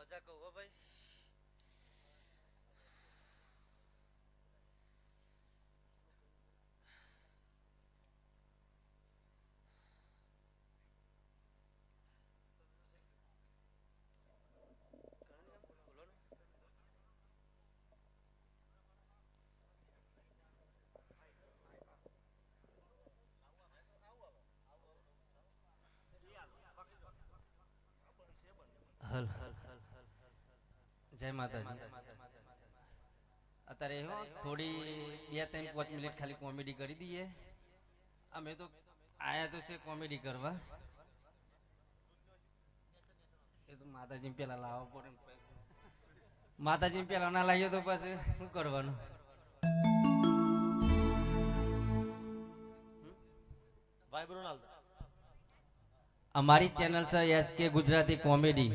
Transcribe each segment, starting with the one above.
મજા કહું હો ભાઈ. હલ જય માતાજી. અત્યારે થોડી 2-3-5 મિનિટ ખાલી કોમેડી કરી દઈએ. અમે તો આયા તો છે કોમેડી કરવા. એ તો માતાજી પેલા લાવવા પડે. માતાજી પેલા ના લાવીએ તો પછી શું કરવાનું? અમારી ચેનલ છે એસકે ગુજરાતી કોમેડી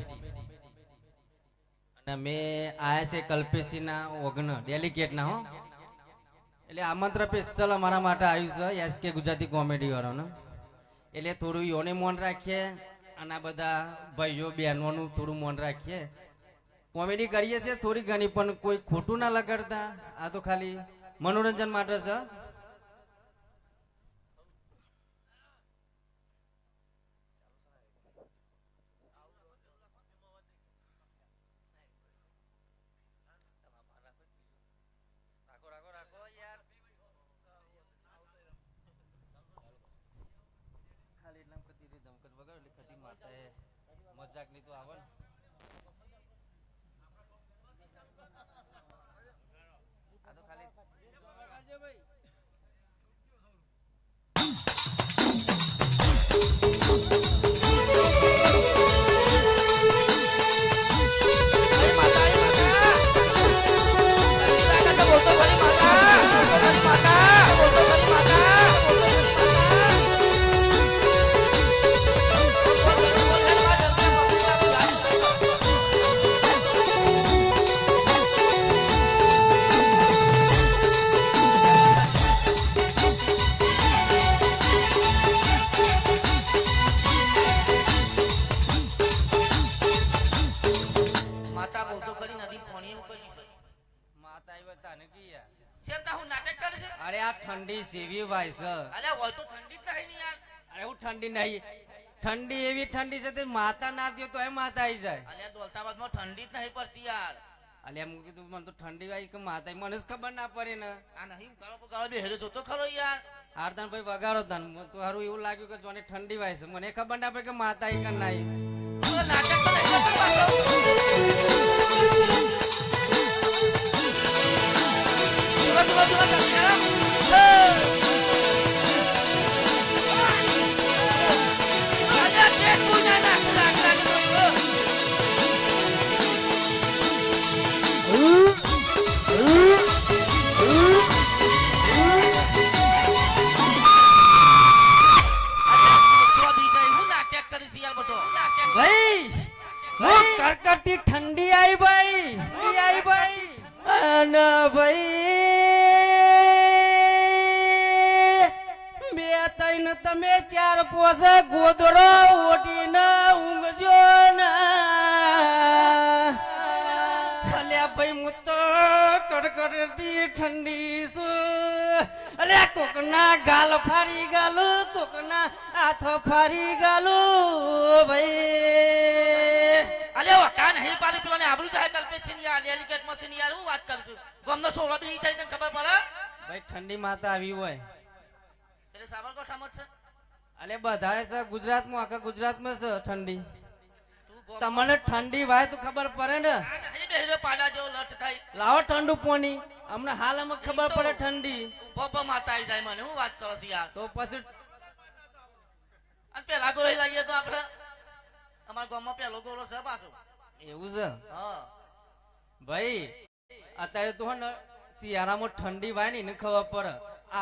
અને મેં આયા છે કલ્પેશી ના ઓગણ ડેલિકેટ ના હો. એટલે આમંત્રણ સ્પેશિયલ અમારા માટે આવ્યું છે એસકે ગુજરાતી કોમેડી વાળાનો. એટલે થોડું યોને મૌન રાખીએ અને આ બધા ભાઈઓ બહેનોનું થોડું મૌન રાખીએ. કોમેડી કરીએ છીએ થોડી ઘણી, પણ કોઈ ખોટું ના લગાડતા. આ તો ખાલી મનોરંજન માટે છે. મજાક ની તો આવે ને. આ તો ખાલી અરે આ ઠંડી સેવી ભાઈ છે. અરે હોય તો ઠંડી કહી નહીં યાર. અરે હું ઠંડી નહીં, ઠંડી એવી ઠંડી છે તે માતા ના દે તો એ માતા આવી જાય. અરે દોલતાબાદ માં ઠંડી જ નહીં પડતી યાર. અલ્યા હું કીધું મને તો ઠંડી વાય કે માતા મને જ ખબર ના પડે ને. આ નહીં કાળો બે હેરે જોતો ખરો યાર. હારદાન ભાઈ વગાડો તાન તો હારું એવું લાગ્યું કે જોને ઠંડી વાય છે મને ખબર ના પડે કે માતા ઈ કન નાઈ. તો નાટક તો નહીં કરતો પાછો. ભાઈ હું કરકરતી ઠંડી આવી ભાઈ ઠંડી આવી ભાઈ અને ભાઈ બે ત્રણ તમે ચાર પોસ ગોદડો ઓટીને ઊંઘજો ને અલ્યા ભાઈ હું તો કડકડતી ઠંડી છું અલ્યા કોકના ગાલ ફાડી ગાલું કોકના હાથ ફાડી ગાલું ભાઈ અલ્યા વકા નહીં પાડી પેલો ને આબરૂ જાય કલ્પેશ ની યાર ડેલિકેટ મશીન યાર હું વાત કરું છું ગમનો સોળો બી થાય તને ખબર પડે ભાઈ ઠંડી માતા આવી હોય એટલે સાબરકોઠામાં છે અલે બધાએ છે ગુજરાતમાં આખા ગુજરાતમાં છે ઠંડી તું તમને ઠંડી વાય તો ખબર પડે ને આ નહીં બેહરે પાડા જેવો લટ થાય લાવો ઠંડુ પાણી અમને હાલ અમને ખબર પડે ઠંડી ઉભો માતા આવી જાય મને હું વાત કરો છું યાર તો પછી અને પેલા ગોળી લાગીએ તો આપણે અમારા ગામમાં પેલો ગોળો છે પાછો એવું છે હા ભાઈ અત્યારે તો ને શિયાળામાં ઠંડી વાય ને એને ખબર પડે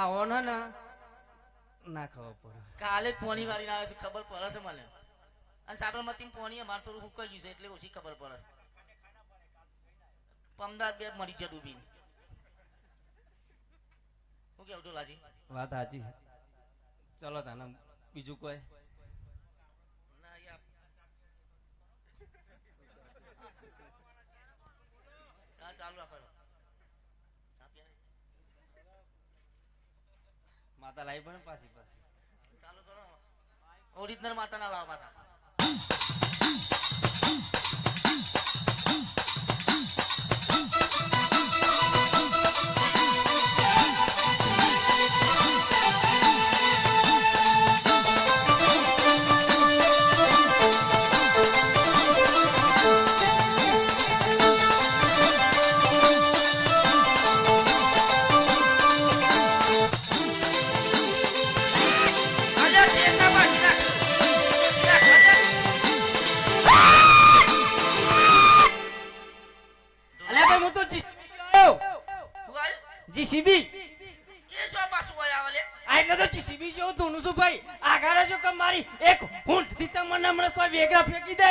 આવો ને ના ખબર પડે કાલે જ પોણી વાળી આવે છે ખબર પડે છે મને અને સાબરમતી પોણી અમારે થોડું હુકાઈ ગયું છે એટલે ઓછી ખબર પડે છે અમદાવાદ બે મરી ગયા ડૂબી હું કેવું ઢોલાજી વાત સાચી ચલો તાને બીજું કોઈ ના યાર ચાલુ રાખો માતા લાવી પડે પાછી પાછી ચાલુ કરો ઓરિજિનલ માતા ના લાવો પાછા જીસીબી એ શું પાછું હોય આલે આ એટલે તો જીસીબી જેવું ધોનું છું ભાઈ આગળ જો કે મારી એક હુંઠ થી તમને હમણાં સો વેગરા ફેંકી દે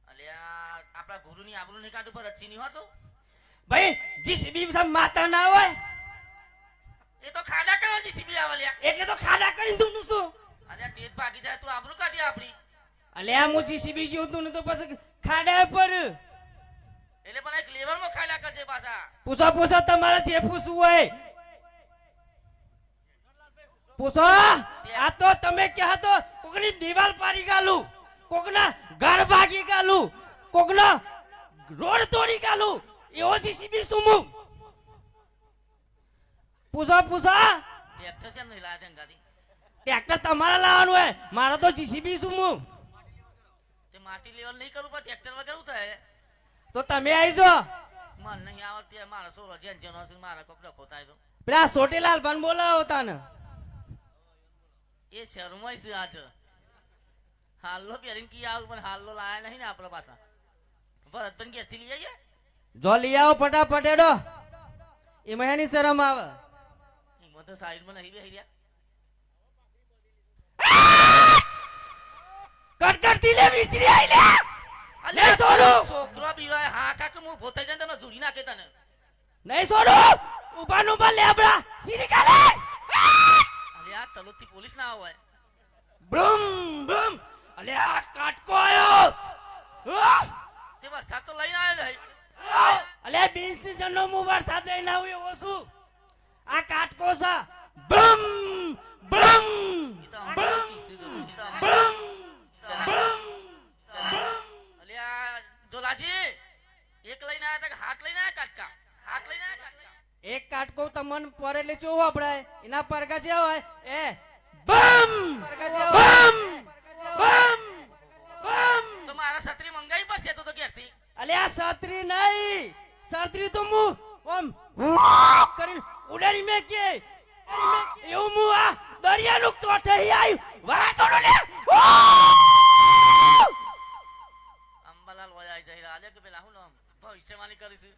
અલ્યા આપણા ગુરુની આબરૂ ની કાઢ ઉપર રચી ની હોતો ભાઈ જીસીબી સમ માતા ના હોય એ તો ખાડા કરો જીસીબી આવલ્યા એટલે તો ખાડા કરીને ધોનું છું અલ્યા ટેટ ભાગી જાય તું આબરૂ કાઢી આપણી અલ્યા હું જીસીબી જેવું ધોનું તો પછી ખાડા પર એટલે પણ એક લેવલ માં ખાડા કરજે પાછા પૂછો પૂછો તમારે જે પૂછવું હોય પૂછો આ તો તમે ક્યાં તો કોકની દીવાલ પાડી ગાલું કોકના ઘર ભાગી ગાલું કોકના રોડ તોડી ગાલું એવો જીસીબી સુમુ પૂછો પૂછો ટ્રેક્ટર કેમ નહીં લાયા તેમ ગાડી ટ્રેક્ટર તમારે લાવવાનું હોય મારે તો જીસીબી સુમુ તે માટી લેવલ નહીં કરું પણ ટ્રેક્ટર વગર શું થાય તો તમે આવી જો મન નહીં આવડતી મારા સોરો જેન જેનો હશે મારા કપડા ખોતાય તો પેલા સોટીલાલ બન બોલાવો તાને એ શરમાય છે આજ હાલ્લો પહેરીને કી આવ પણ હાલ્લો લાયા નહીં ને આપણા પાછા ભરતબન ક્યાંથી લઈ આવીએ જો લઈ આવો ફટાફટ એડો એમાં એની શરમ આવે એમાં તો સાઈડમાં નહીં બેહી રહ્યા કટકટતી લે વિચરી આઈ લે અલે છોકરો બીવાય હા કાક હું ભોતાઈ જાય તમે ઝૂડી નાખે તને નહીં છોડો ઉભાનું ઉભા લેબડા સીધી કાલે અલે આ તલોદથી પોલીસ ના આવે બ્રમ બ્રમ અલે આ કાટકો આયો તે વરસાદ તો લઈને આવ્યો નહીં અલે 20 સીઝનનો મુ વરસાદ લઈને આવ્યો એવો છું આ કાટકો છે બ્રમ બ્રમ ઈ તો અમારો કિસ્સો તો ઈ તો બ્રમ અલે આ જોલાજી કાટકો તમને પર એટલે શું વાપરાય એના પડઘા જે હોય એ બમ પડઘા જે બમ બમ બમ તો મારા છત્રી મંગાવી પડશે તો ઘેરથી. અલે આ છત્રી નહીં છત્રી તો હું ઓમ કરીને ઉડાડી મે કે એવું હું આ દરિયાનું કોઠે આવ્યું વાળા લે અંબાલાલ વયા જઈ રહ્યા છે કે પેલા હું નામ ભવિષ્યવાણી કરીશું.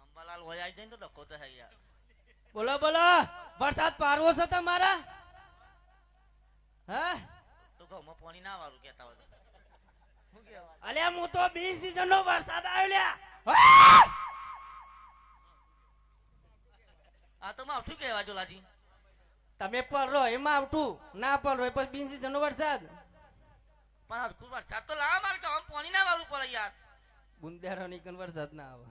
અંબાલાલ વયા જઈને તો ડખો તો હે યાર. બોલો બોલો વરસાદ પારવો છે તમારા હા તો ઘઉંમાં પાણી ના વાળું કહેતા હોય તો. શું કહેવાય? અલ્યા હું તો બી સીઝન નો વરસાદ આવ્યો લ્યા આ તો માં શું કહેવાય જોલાજી? તમે પડરો એમાં આવતું ના પડરો એ પછી બી સીઝન નો વરસાદ પણ હરખું વરસાદ તો લાવા મારે કે પાણી ના વાળું પડે યાર. બુંદેરો નીકળ વરસાદ ના આવે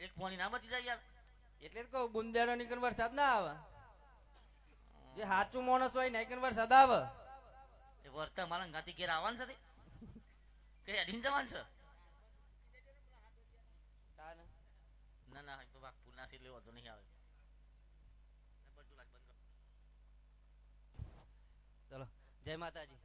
એક પાણી ના બચી જાય યાર. એટલે જ કહું બુંદેરો નીકળ વરસાદ ના આવે જે સાચું માણસ હોય નીકળ વરસાદ આવે એ વર્તા મારા ગાતી ઘેર આવવાનું છે તે? કે હેડીને જવાનું છે? ના ના તો વાક પૂના સી લેવો તો નહીં આવે. ચલો જય માતાજી.